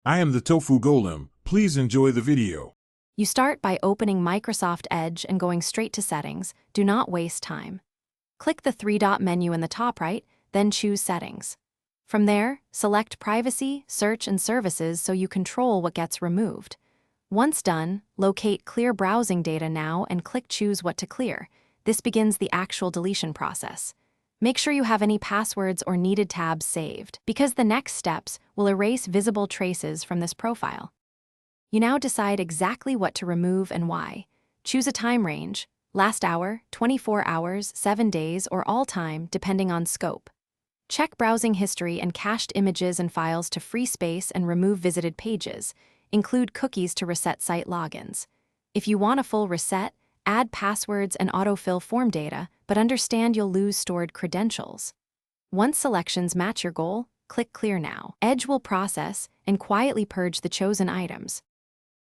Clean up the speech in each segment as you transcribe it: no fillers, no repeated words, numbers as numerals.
I am the Tofu Golem. Please enjoy the video. You start by opening Microsoft Edge and going straight to Settings. Do not waste time. Click the three-dot menu in the top right, then choose Settings. From there, select Privacy, Search, and Services so you control what gets removed. Once done, locate Clear Browsing Data Now and click Choose What to Clear. This begins the actual deletion process. Make sure you have any passwords or needed tabs saved, because the next steps will erase visible traces from this profile. You now decide exactly what to remove and why. Choose a time range, last hour, 24 hours, 7 days, or all time, depending on scope. Check browsing history and cached images and files to free space and remove visited pages. Include cookies to reset site logins. If you want a full reset, add passwords and autofill form data, but understand you'll lose stored credentials. Once selections match your goal, click Clear Now. Edge will process and quietly purge the chosen items.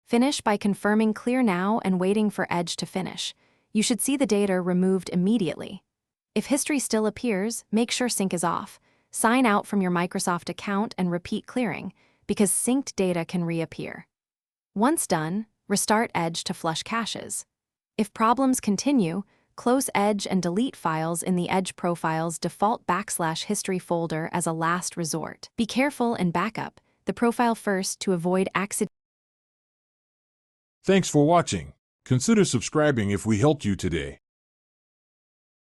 Finish by confirming Clear Now and waiting for Edge to finish. You should see the data removed immediately. If history still appears, make sure sync is off. Sign out from your Microsoft account and repeat clearing, because synced data can reappear. Once done, restart Edge to flush caches. If problems continue, close Edge and delete files in the Edge Profiles default /history folder as a last resort. Be careful and backup the profile first to avoid accident. Thanks for watching. Consider subscribing if we helped you today.